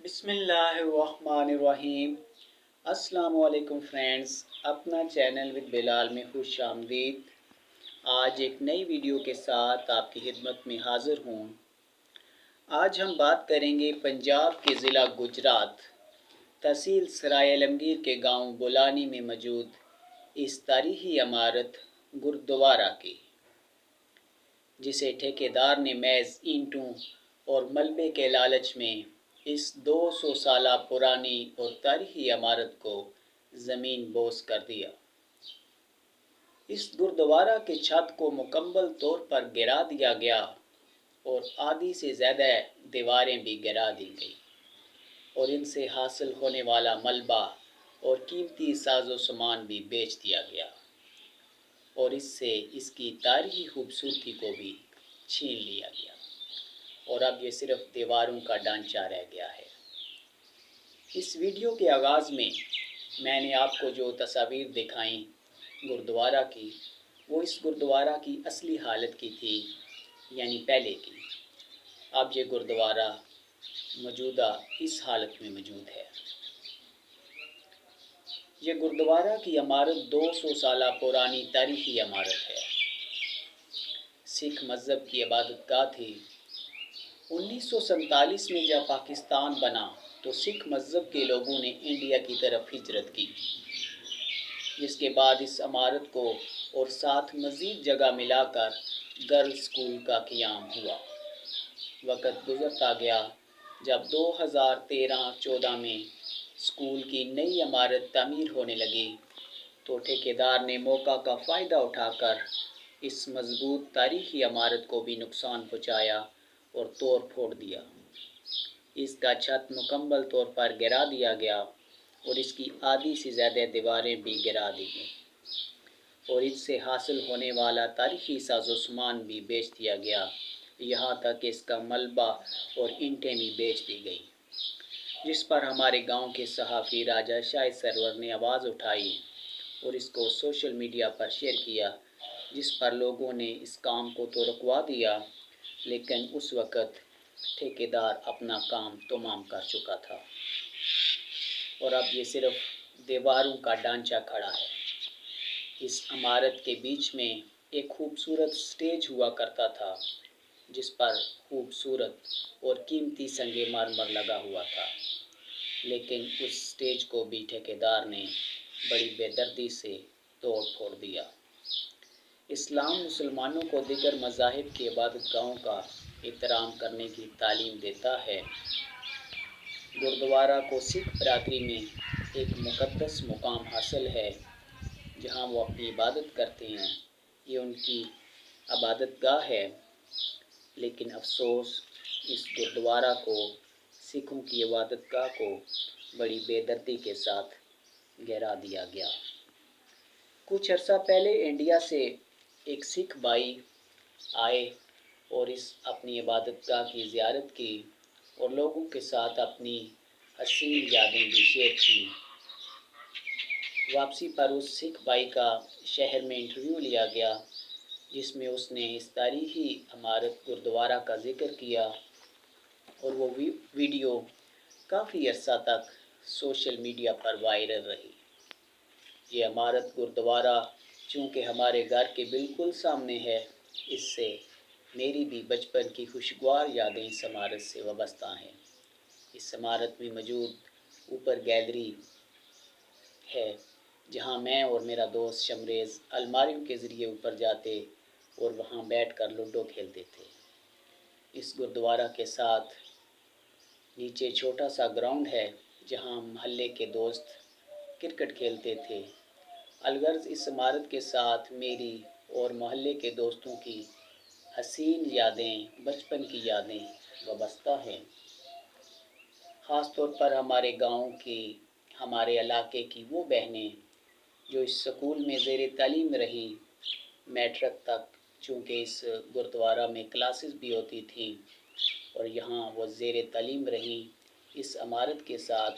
बिस्मिल्लाहिर्रहमानिर्रहीम। अस्सलाम वालेकुम फ्रेंड्स, अपना चैनल विद बिलाल में खुश आमदीद। आज एक नई वीडियो के साथ आपकी खिदमत में हाज़िर हूँ। आज हम बात करेंगे पंजाब के ज़िला गुजरात तहसील सराय आलमगीर के गांव बुलानी में मौजूद इस तारीख़ी इमारत गुरुद्वारा की, जिसे ठेकेदार ने महज ईंटों और मलबे के लालच में इस 200 साल पुरानी और तारीख़ी इमारत को ज़मीन बोस कर दिया। इस गुरुद्वारा के छत को मुकम्मल तौर पर गिरा दिया गया और आधी से ज़्यादा दीवारें भी गिरा दी गई और इनसे हासिल होने वाला मलबा और कीमती साजो सामान भी बेच दिया गया और इससे इसकी तारीख़ी खूबसूरती को भी छीन लिया गया और अब ये सिर्फ दीवारों का ढांचा रह गया है। इस वीडियो के आगाज़ में मैंने आपको जो तस्वीर दिखाई गुरुद्वारा की, वो इस गुरुद्वारा की असली हालत की थी, यानी पहले की। अब ये गुरुद्वारा मौजूदा इस हालत में मौजूद है। ये गुरुद्वारा की इमारत 200 साल पुरानी तारीख़ी इमारत है। सिख मज़हब की इबादतगाह थी। 1947 में जब पाकिस्तान बना तो सिख मज़हब के लोगों ने इंडिया की तरफ हिजरत की, जिसके बाद इस इमारत को और साथ मज़ीद जगह मिलाकर गर्ल्स स्कूल का क़याम हुआ। वक़्त गुज़रता गया। जब 2013-14 में स्कूल की नई इमारत तामीर होने लगी तो ठेकेदार ने मौका का फ़ायदा उठाकर इस मज़बूत तारीख़ी इमारत को भी नुकसान पहुँचाया और तोड़ फोड़ दिया। इसका छत मुकम्मल तौर पर गिरा दिया गया और इसकी आधी से ज़्यादा दीवारें भी गिरा दी गईं और इससे हासिल होने वाला तारीख़ी साजो सामान भी बेच दिया गया। यहाँ तक कि इसका मलबा और ईंटें भी बेच दी गई, जिस पर हमारे गांव के सहाफ़ी राजा शाह सरवर ने आवाज़ उठाई और इसको सोशल मीडिया पर शेयर किया, जिस पर लोगों ने इस काम को तो रुकवा दिया, लेकिन उस वक़्त ठेकेदार अपना काम तमाम कर चुका था और अब ये सिर्फ दीवारों का ढांचा खड़ा है। इस इमारत के बीच में एक खूबसूरत स्टेज हुआ करता था, जिस पर खूबसूरत और कीमती संगे मरमर लगा हुआ था, लेकिन उस स्टेज को भी ठेकेदार ने बड़ी बेदर्दी से तोड़ फोड़ दिया। इस्लाम मुसलमानों को दीगर मज़ाहिब की इबादतगाहों का एहतराम करने की तालीम देता है। गुरुद्वारा को सिख बरादरी में एक मुक़द्दस मुकाम हासिल है, जहाँ वो अपनी इबादत करते हैं। ये उनकी इबादतगाह है, लेकिन अफसोस इस गुरुद्वारा को, सिखों की इबादतगाह को बड़ी बेदर्दी के साथ गिरा दिया गया। कुछ अर्सा पहले इंडिया से एक सिख भाई आए और इस अपनी इबादतगाह की ज़ियारत की और लोगों के साथ अपनी हसीन यादें भी शेयर की। वापसी पर उस सिख भाई का शहर में इंटरव्यू लिया गया, जिसमें उसने इस तारीख़ी इमारत गुरुद्वारा का ज़िक्र किया और वो वीडियो काफ़ी अर्सा तक सोशल मीडिया पर वायरल रही। ये इमारत गुरुद्वारा चूँकि हमारे घर के बिल्कुल सामने है, इससे मेरी भी बचपन की खुशगवार यादें इस इमारत से वाबस्ता हैं। इस इमारत में मौजूद ऊपर गैलरी है, जहाँ मैं और मेरा दोस्त शमरेज़ अलमारियों के ज़रिए ऊपर जाते और वहाँ बैठकर लूडो खेलते थे। इस गुरुद्वारा के साथ नीचे छोटा सा ग्राउंड है, जहाँ मोहल्ले के दोस्त क्रिकेट खेलते थे। अलगर्ज इस इमारत के साथ मेरी और मोहल्ले के दोस्तों की हसीन यादें, बचपन की यादें वाबस्ता हैं। ख़ास तौर पर हमारे गांव की, हमारे इलाके की वो बहनें जो इस स्कूल में ज़ेर तालीम रही मैट्रिक तक, चूँकि इस गुरुद्वारा में क्लासेस भी होती थी और यहाँ वो ज़ेर तालीम रही। इस इमारत के साथ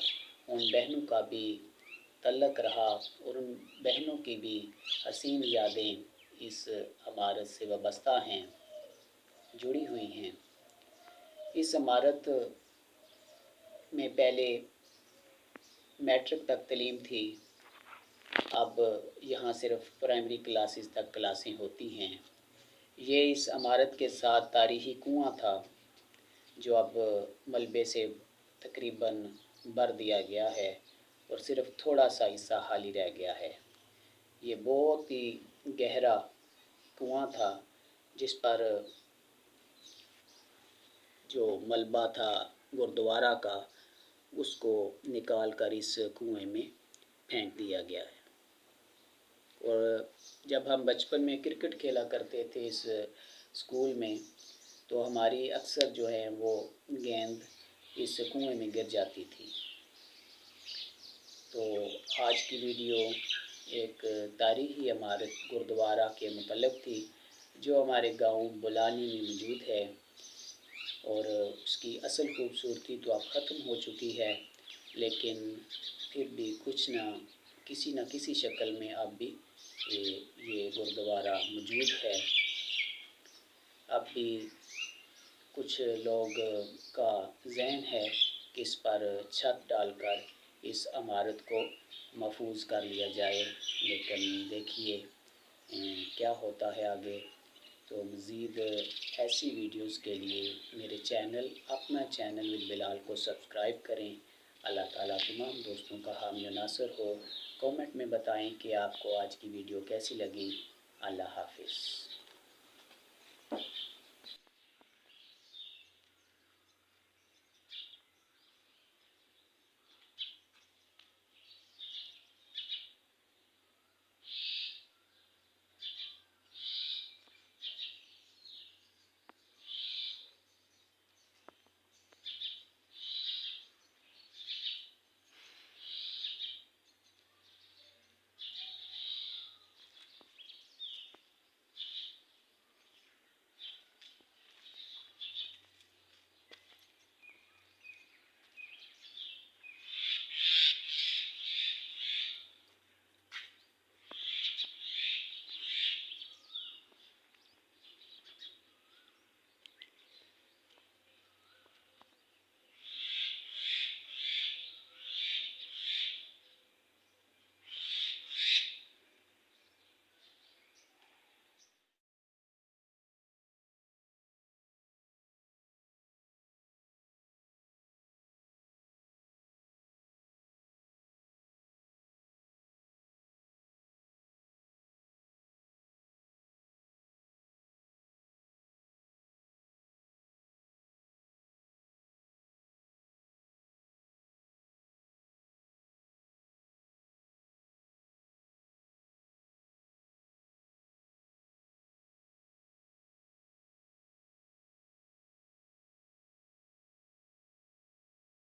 उन बहनों का भी तल्लक रहा और उन बहनों की भी हसीन यादें इस इमारत से वाबस्ता हैं, जुड़ी हुई हैं। इस इमारत میں پہلے میٹرک تک تعلیم تھی، اب یہاں صرف پرائمری کلاسز تک کلاسیں ہوتی ہیں۔ یہ اس عمارت کے ساتھ تاریخی کنواں تھا جو اب ملبے سے تقریباً بھر دیا گیا ہے اور صرف تھوڑا سا حصہ خالی رہ گیا ہے۔ یہ بہت ہی گہرا کنواں تھا جس پر جو ملبہ تھا گردوارہ کا اس کو نکال کر اس کنویں میں پھینک دیا گیا ہے۔ اور جب ہم بچپن میں کرکٹ کھیلا کرتے تھے اس اسکول میں تو ہماری اکثر جو ہے وہ گیند اس کنویں میں گر جاتی تھی۔ تو آج کی ویڈیو ایک تاریخی عمارت گردوارہ کے متعلق تھی جو ہمارے گاؤں بولانی میں موجود ہے، اور اس کی اصل خوبصورتی تو اب ختم ہو چکی ہے، لیکن پھر بھی کسی نہ کسی شکل میں اب بھی یہ گردوارہ موجود ہے۔ اب بھی کچھ لوگ کا ذہن ہے کہ اس پر چھت ڈال کر اس عمارت کو محفوظ کر لیا جائے، لیکن دیکھیے کیا ہوتا ہے آگے۔ تو مزید ایسی ویڈیوز کے لیے میرے اپنا چینل ود بلال کو سبسکرائب کریں۔ اللہ تعالیٰ تمام دوستوں کا حامی و ناصر ہو۔ کومنٹ میں بتائیں کہ آپ کو آج کی ویڈیو کیسی لگی۔ اللہ حافظ۔